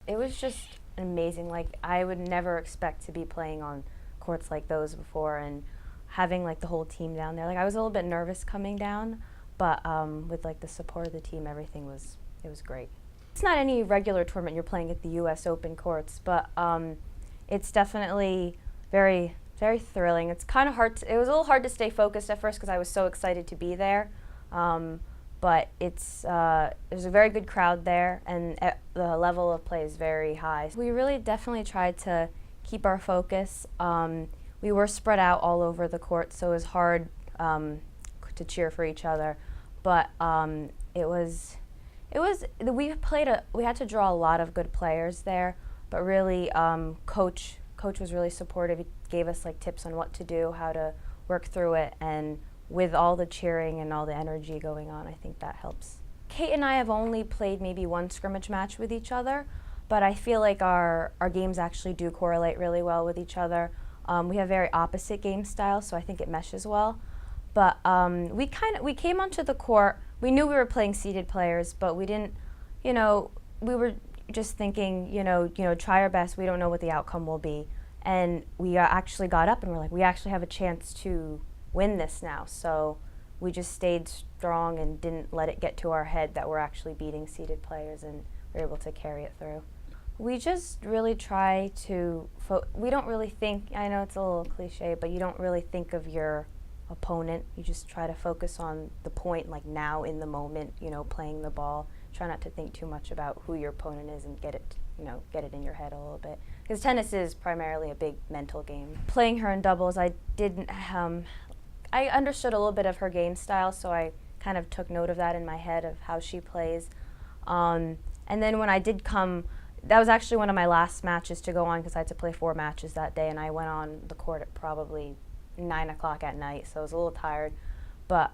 it was just amazing. Like, I would never expect to be playing on courts like those before, and having like the whole team down there. Like, I was a little bit nervous coming down, but with like the support of the team, it was great. It's not any regular tournament you're playing at the U.S. Open courts, but it's definitely very, very thrilling. It's kind of hard. It was a little hard to stay focused at first because I was so excited to be there. But there's a very good crowd there, and the level of play is very high. We really definitely tried to keep our focus. We were spread out all over the court, so it was hard to cheer for each other. But we had to draw a lot of good players there, but really coach was really supportive. He gave us like tips on what to do, how to work through it, and with all the cheering and all the energy going on, I think that helps. Kate and I have only played maybe one scrimmage match with each other, but I feel like our games actually do correlate really well with each other. We have very opposite game styles, so I think it meshes well. But we came onto the court. We knew we were playing seeded players, but we didn't, we were just thinking, try our best. We don't know what the outcome will be, and we actually got up and we're like, we actually have a chance to win this now. So we just stayed strong and didn't let it get to our head that we're actually beating seeded players, and we're able to carry it through. We just really try to, we don't really think, I know it's a little cliche, but you don't really think of your opponent. You just try to focus on the point, like now in the moment, playing the ball. Try not to think too much about who your opponent is and get it in your head a little bit. Because tennis is primarily a big mental game. Playing her in doubles, I understood a little bit of her game style, so I kind of took note of that in my head of how she plays. And then when I did come, that was actually one of my last matches to go on because I had to play 4 matches that day, and I went on the court at probably 9 o'clock at night, so I was a little tired. But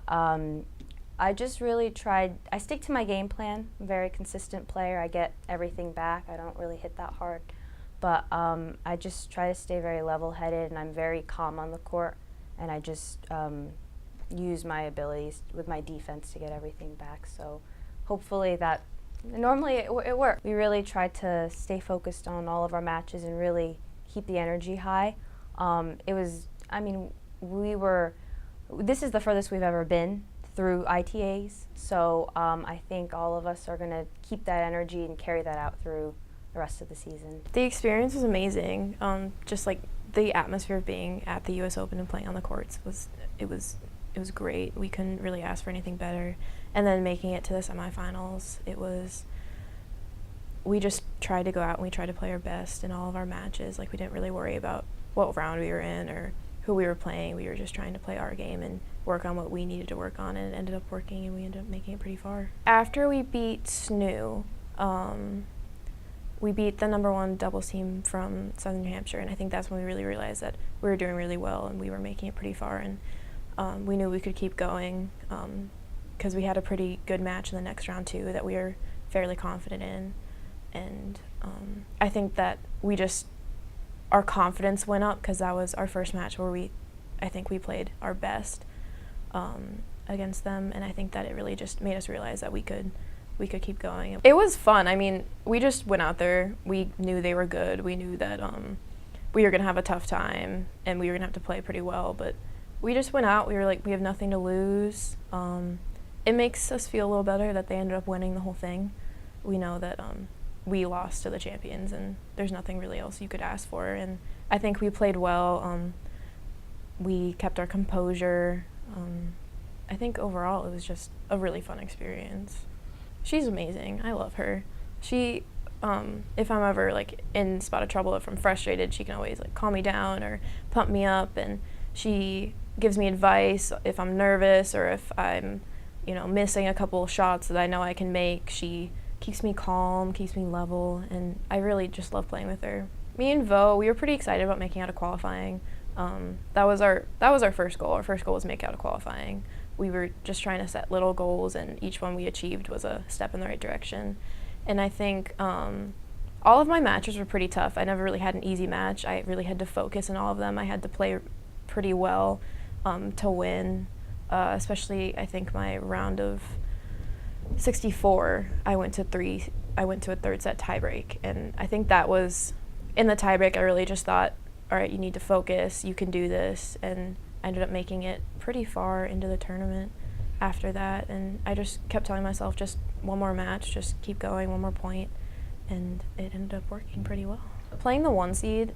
I just really tried, I stick to my game plan. I'm a very consistent player. I get everything back. I don't really hit that hard. But I just try to stay very level-headed, and I'm very calm on the court. And I just use my abilities with my defense to get everything back. So hopefully normally it worked. We really tried to stay focused on all of our matches and really keep the energy high. This is the furthest we've ever been through ITAs. So I think all of us are going to keep that energy and carry that out through the rest of the season. The experience was amazing. Just like the atmosphere of being at the U.S. Open and playing on the courts was great. We couldn't really ask for anything better. And then making it to the semifinals, we just tried to go out and we tried to play our best in all of our matches. Like, we didn't really worry about what round we were in or who we were playing. We were just trying to play our game and work on what we needed to work on, and it ended up working, and we ended up making it pretty far. After we beat SNU, we beat the #1 doubles team from Southern New Hampshire, and I think that's when we really realized that we were doing really well and we were making it pretty far, and we knew we could keep going because we had a pretty good match in the next round too that we were fairly confident in, and I think that our confidence went up because that was our first match where I think we played our best against them, and I think that it really just made us realize that we could keep going. It was fun. I mean, we just went out there. We knew they were good. We knew that we were going to have a tough time and we were going to have to play pretty well, but we just went out. We were like, we have nothing to lose. It makes us feel a little better that they ended up winning the whole thing. We know that we lost to the champions, and there's nothing really else you could ask for, and I think we played well. We kept our composure. I think overall it was just a really fun experience. She's amazing. I love her. She, if I'm ever like in a spot of trouble, if I'm frustrated, she can always like calm me down or pump me up, and she gives me advice if I'm nervous or if I'm, missing a couple shots that I know I can make. She keeps me calm, keeps me level, and I really just love playing with her. Me and Vo, we were pretty excited about making out of qualifying. That was our first goal. Our first goal was make out of qualifying. We were just trying to set little goals, and each one we achieved was a step in the right direction. And I think all of my matches were pretty tough. I never really had an easy match. I really had to focus in all of them. I had to play pretty well to win, especially I think my round of 64, I went to a third set tiebreak, and I think that was, in the tiebreak, I really just thought, all right, you need to focus, you can do this, and I ended up making it pretty far into the tournament after that, and I just kept telling myself, just one more match, just keep going, one more point, and it ended up working pretty well. Playing the 1 seed,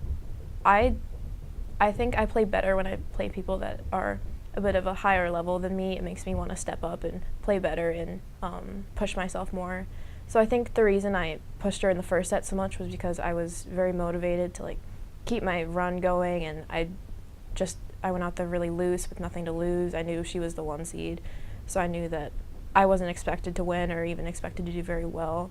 I think I play better when I play people that are a bit of a higher level than me. It makes me want to step up and play better and push myself more. So I think the reason I pushed her in the first set so much was because I was very motivated to keep my run going, and I went out there really loose with nothing to lose. I knew she was the 1 seed, so I knew that I wasn't expected to win or even expected to do very well.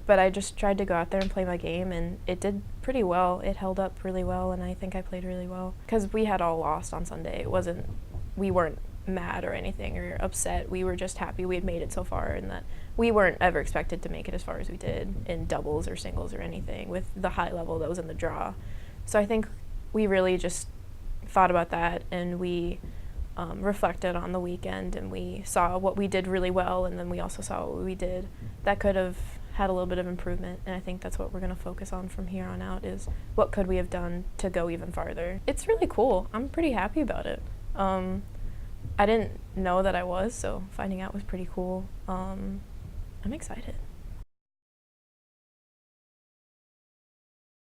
But I just tried to go out there and play my game, and it did pretty well. It held up really well, and I think I played really well. Because we had all lost on Sunday. We weren't mad or anything or upset. We were just happy we had made it so far, and that we weren't ever expected to make it as far as we did in doubles or singles or anything with the high level that was in the draw. So I think we really just thought about that, and we reflected on the weekend, and we saw what we did really well, and then we also saw what we did that could have had a little bit of improvement, and I think that's what we're going to focus on from here on out, is what could we have done to go even farther. It's really cool. I'm pretty happy about it. I didn't know that I was, so finding out was pretty cool. I'm excited.